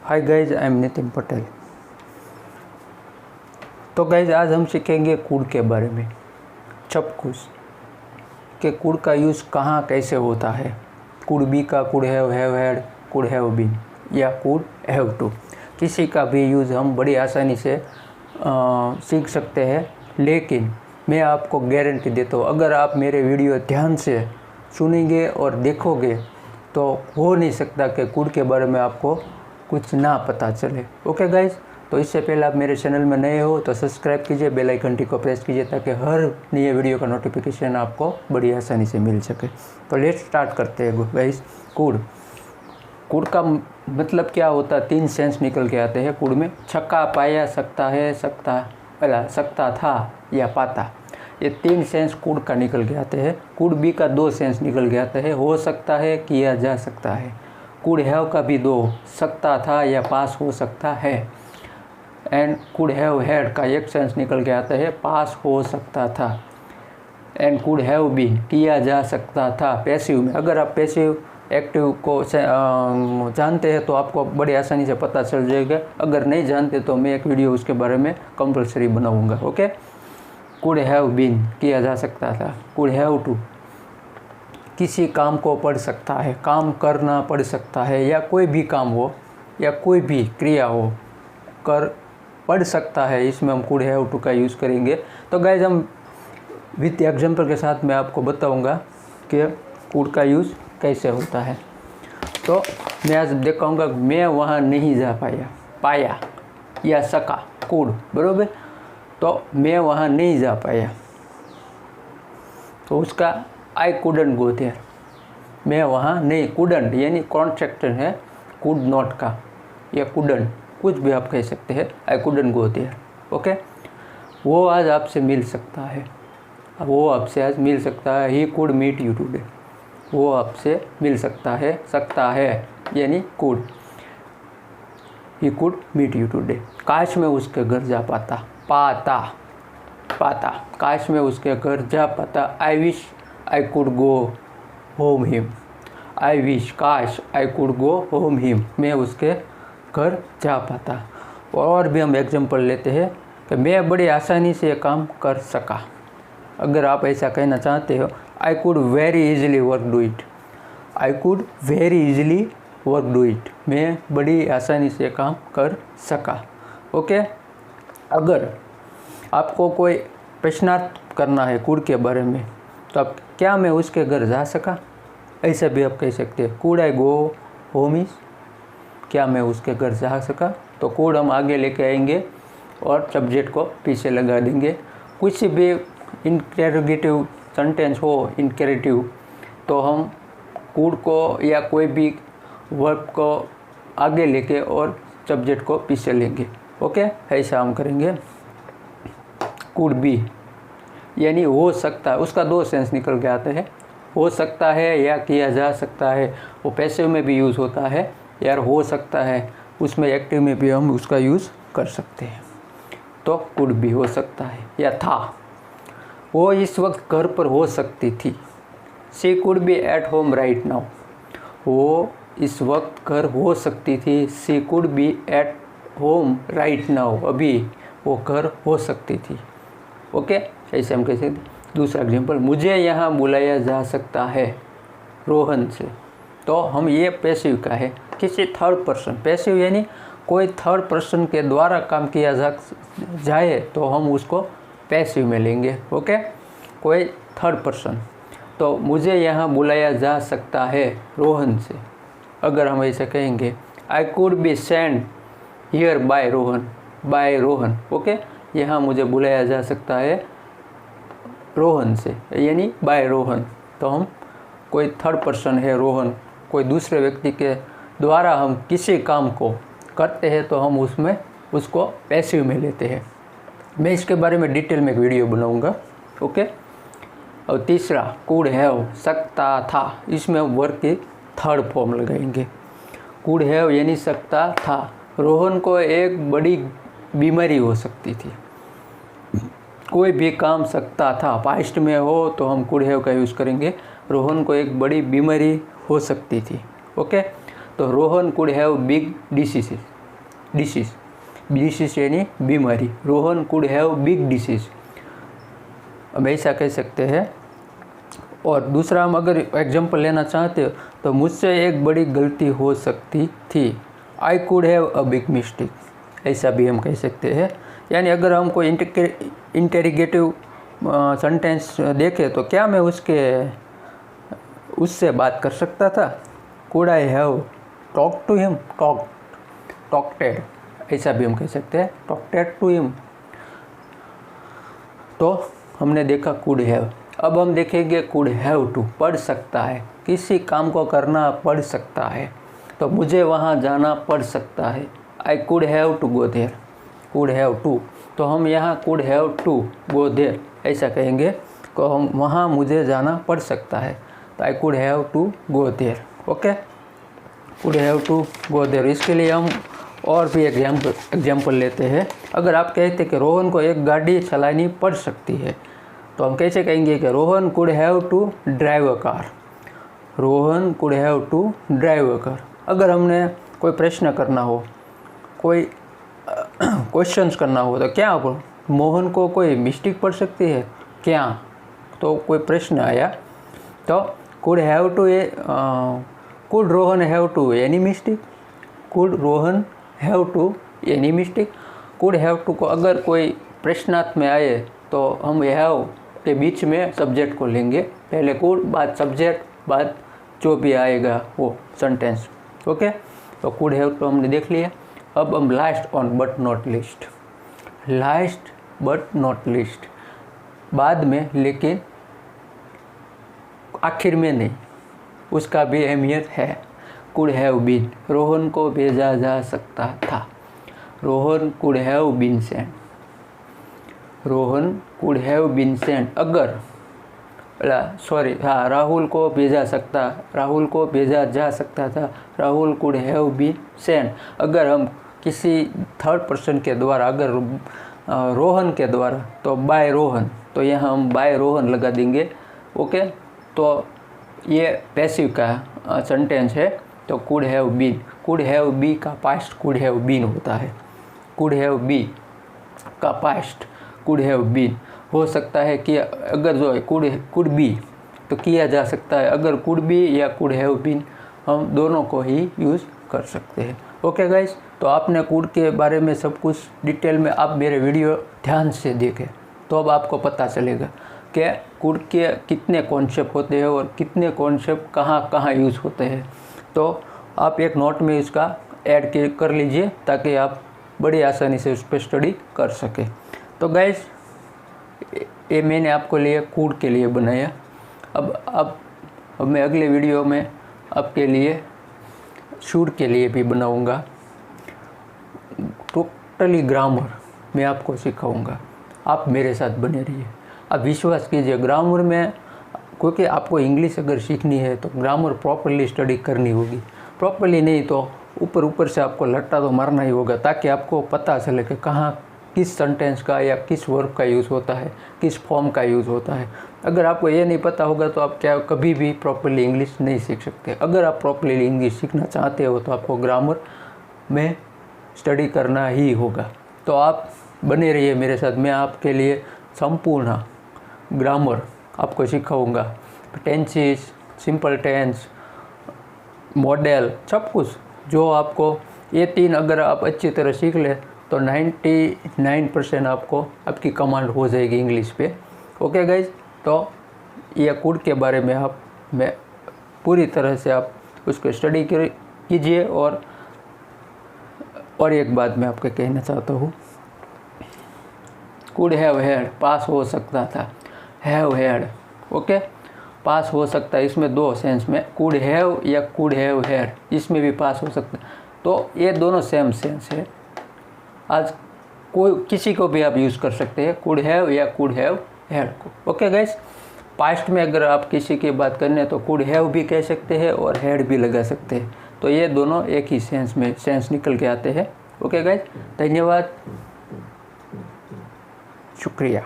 Hi guys, I am Nitin Patel. तो guys आज हम सीखेंगे कुड के बारे में। सब कुछ कि कुड का यूज़ कहाँ कैसे होता है। कुड बी का could have had, could have been या कुड हैव टू, किसी का भी यूज़ हम बड़ी आसानी से सीख सकते हैं। लेकिन मैं आपको गारंटी देता हूँ, अगर आप मेरे वीडियो ध्यान से सुनेंगे और देखोगे तो हो नहीं सकता कि कुड के बारे में आपको कुछ ना पता चले। ओके गाइज, तो इससे पहले आप मेरे चैनल में नए हो तो सब्सक्राइब कीजिए, बेल आइकन को प्रेस कीजिए ताकि हर नए वीडियो का नोटिफिकेशन आपको बड़ी आसानी से मिल सके। तो लेट्स स्टार्ट करते हैं गाइज। कुड का मतलब क्या होता है? 3 सेंस निकल के आते हैं कुड में। छक्का, पाया, सकता है, सकता था या पाता, ये 3 सेंस कुड का निकल के आते हैं। कुड बी का 2 सेंस निकल के आते हैं, हो सकता है, किया जा सकता है। कुड हैव का भी 2, सकता था या पास हो सकता है। एंड कुड हैव हैड का 1 सेंस निकल के आता है, पास हो सकता था। एंड कुड हैव बीन, किया जा सकता था पैसिव में। अगर आप पैसिव एक्टिव को जानते हैं तो आपको बड़ी आसानी से पता चल जाएगा। अगर नहीं जानते तो मैं एक वीडियो उसके बारे में कंपलसरी बनाऊंगा। ओके, कुड हैव बीन, किया जा सकता था। कुड हैव टू, किसी काम को पढ़ सकता है, काम करना पड़ सकता है, या कोई भी काम हो या कोई भी क्रिया हो कर पढ़ सकता है, इसमें हम कुड हैव टू का यूज़ करेंगे। तो गाइज हम विथ एग्जाम्पल के साथ मैं आपको बताऊंगा कि कुड का यूज़ कैसे होता है। तो मैं आज दिखाऊंगा, मैं वहाँ नहीं जा पाया या सका, कुड बरोबर। तो मैं वहाँ नहीं जा पाया तो उसका आई कुडंट गो देयर, मैं वहाँ नहीं। कुडंट यानी कॉन्ट्रैक्शन है कुड नॉट का, या कुडंट कुछ भी आप कह सकते हैं। I couldn't go there. Okay, वो आज आपसे मिल सकता है, वो आपसे आज मिल सकता है। He could meet you today, वो आपसे मिल सकता है यानी could. He could meet you today. काश मैं उसके घर जा पाता, काश मैं उसके घर जा पाता। I wish I could go home him, I wish, काश, I could go home him, मैं उसके घर जा पाता। और भी हम एग्जांपल लेते हैं कि मैं बड़ी आसानी से ये काम कर सका। अगर आप ऐसा कहना चाहते हो, I could very easily work do it, I could very easily work do it, मैं बड़ी आसानी से काम कर सका। ओके, अगर आपको कोई प्रश्नार्थ करना है कुड के बारे में तो आप, क्या मैं उसके घर जा सका, ऐसा भी आप कह सकते हैं। Could I go home is, क्या मैं उसके घर जा सका। तो कुड हम आगे लेके आएंगे और सब्जेक्ट को पीछे लगा देंगे। कुछ भी इंटेरोगेटिव सेंटेंस हो, इंकेरेटिव, तो हम कुड को या कोई भी वर्ब को आगे लेके और सब्जेक्ट को पीछे लेंगे। ओके, ऐसा हम करेंगे। कुड बी यानी हो सकता है, उसका 2 सेंस निकल के आते हैं, हो सकता है या किया जा सकता है। वो पैसिव में भी यूज़ होता है, यार हो सकता है, उसमें एक्टिव में भी हम उसका यूज़ कर सकते हैं। तो कुड भी हो सकता है या था, वो इस वक्त घर पर हो सकती थी। She could be at home right now, वो इस वक्त घर हो सकती थी। She could be at home right now, अभी वो घर हो सकती थी। ओके, ऐसे हम कह सकते। दूसरा एग्जाम्पल, मुझे यहाँ बुलाया जा सकता है रोहन से। तो हम ये पैसिव का है, किसी थर्ड पर्सन, पैसिव यानी कोई थर्ड पर्सन के द्वारा काम किया जाए तो हम उसको पैसिव में लेंगे। ओके, कोई थर्ड पर्सन। तो मुझे यहाँ बुलाया जा सकता है रोहन से, अगर हम ऐसे कहेंगे, I could be send here bye Rohan. Okay, यहाँ मुझे बुलाया जा सकता है रोहन से यानी बाय रोहन। तो हम, कोई थर्ड पर्सन है रोहन, कोई दूसरे व्यक्ति के द्वारा हम किसी काम को करते हैं तो हम उसमें उसको पैसिव में लेते हैं। मैं इसके बारे में डिटेल में एक वीडियो बनाऊंगा। ओके, और तीसरा, कुड हैव, सकता था, इसमें वर्ब की थर्ड फॉर्म लगाएंगे। कुड हैव यानी सकता था। रोहन को एक बड़ी बीमारी हो सकती थी, कोई भी काम सकता था, पास्ट में हो तो हम कुड हैव का यूज़ करेंगे। रोहन को एक बड़ी बीमारी हो सकती थी। ओके, तो Rohan could have big disease, disease, disease यानी बीमारी। Rohan could have big disease, अब ऐसा कह सकते हैं। और दूसरा हम अगर एग्जांपल लेना चाहते हो तो मुझसे एक बड़ी गलती हो सकती थी, आई could have a big mistake, ऐसा भी हम कह सकते हैं। यानी अगर हम कोई इंटेरिगेटिव सेंटेंस देखें तो क्या मैं उससे बात कर सकता था, could I have talk to him, talked, ऐसा भी हम कह सकते हैं, टॉकटेड टू हिम। तो हमने देखा कुड हैव। अब हम देखेंगे कुड हैव टू, पढ़ सकता है, किसी काम को करना पड़ सकता है, तो मुझे वहाँ जाना पड़ सकता है, I could have to go there, could have to. तो हम यहाँ could have to go there ऐसा कहेंगे, तो हम वहाँ मुझे जाना पड़ सकता है, तो I could have to go there. Okay, could have to go there. इसके लिए हम और भी एग्जाम्पल लेते हैं। अगर आप कहते कि रोहन को एक गाड़ी चलानी पड़ सकती है, तो हम कैसे कहेंगे कि Rohan could have to drive a car, Rohan could have to drive a car. अगर हमने कोई प्रश्न करना हो, कोई क्वेश्चंस करना हो, तो क्या मोहन को कोई मिस्टेक पड़ सकती है क्या, तो कोई प्रश्न आया तो could have to could Rohan have to any mistake, could Rohan have to any mistake. Could have to को अगर कोई प्रश्नार्थ में आए तो हम हैव के बीच में सब्जेक्ट को लेंगे, पहले कुड बाद सब्जेक्ट बाद जो भी आएगा वो सेंटेंस। ओके, तो कुड हैव टू हमने देख लिया। अब हम last on but not list, last but not list, बाद में लेकिन आखिर में नहीं, उसका भी अहमियत है। कुड हैव बीन, रोहन को भेजा जा सकता था, Rohan could have been sent, Rohan could have been sent. अगर राहुल को भेजा जा सकता था, Rahul could have been sent. अगर हम किसी थर्ड पर्सन के द्वारा, अगर रोहन के द्वारा तो बाय रोहन, तो यहाँ हम बाय रोहन लगा देंगे। ओके, तो ये पैसिव का सेंटेंस है। तो could have been, could have be का पास्ट कुड हैव बीन होता है, कुड हैव बी का पास्ट कुड हैव बीन। हो सकता है कि अगर जो है कुड बी तो किया जा सकता है, अगर कुड बी या कुड हैव बीन हम दोनों को ही यूज़ कर सकते हैं। ओके गाइस, तो आपने कुड के बारे में सब कुछ डिटेल में आप मेरे वीडियो ध्यान से देखें, तो अब आपको पता चलेगा कि कुड के कितने कॉन्सेप्ट होते हैं और कितने कॉन्सेप्ट कहाँ कहाँ यूज़ होते हैं। तो आप एक नोट में इसका ऐड कर लीजिए ताकि आप बड़ी आसानी से उस पर स्टडी कर सकें। तो गाइस, ये मैंने आपको लिए कुड के लिए बनाया। अब मैं अगले वीडियो में आपके लिए शुड के लिए भी बनाऊंगा, टोटली ग्रामर मैं आपको सिखाऊंगा। आप मेरे साथ बने रहिए, आप विश्वास कीजिए ग्रामर में, क्योंकि आपको इंग्लिश अगर सीखनी है तो ग्रामर प्रॉपरली स्टडी करनी होगी। प्रॉपरली नहीं तो ऊपर से आपको लट्टा तो मारना ही होगा, ताकि आपको पता चले कि कहाँ किस सेंटेंस का या किस वर्ब का यूज़ होता है, किस फॉर्म का यूज़ होता है। अगर आपको ये नहीं पता होगा तो आप क्या कभी भी प्रॉपरली इंग्लिश नहीं सीख सकते। अगर आप प्रॉपरली इंग्लिश सीखना चाहते हो तो आपको ग्रामर में स्टडी करना ही होगा। तो आप बने रहिए मेरे साथ, मैं आपके लिए संपूर्ण ग्रामर आपको सिखाऊंगा, टेंसेस, सिंपल टेंस, मॉडल, सब कुछ जो आपको ये 3 अगर आप अच्छी तरह सीख ले तो 99% आपको आपकी कमांड हो जाएगी इंग्लिश पे। ओके गाइज, तो ये कुड के बारे में मैं पूरी तरह से आप उसको स्टडी कीजिए। और एक बात मैं आपको कहना चाहता हूँ, कुड हैव हैड पास हो सकता था, हैव हैड ओके पास हो सकता है। इसमें 2 सेंस में, कुड हैव या कुड हैव हैड, इसमें भी पास हो सकता है। तो ये दोनों सेम सेंस है। आज किसी को भी आप यूज़ कर सकते हैं, कुड हैव या कुड हैव हैड को। ओके गाइस, पास्ट में अगर आप किसी की बात करने तो कुड हैव भी कह सकते हैं और हैड भी लगा सकते हैं। तो ये दोनों एक ही सेंस निकल के आते हैं। ओके गाइस, धन्यवाद, शुक्रिया।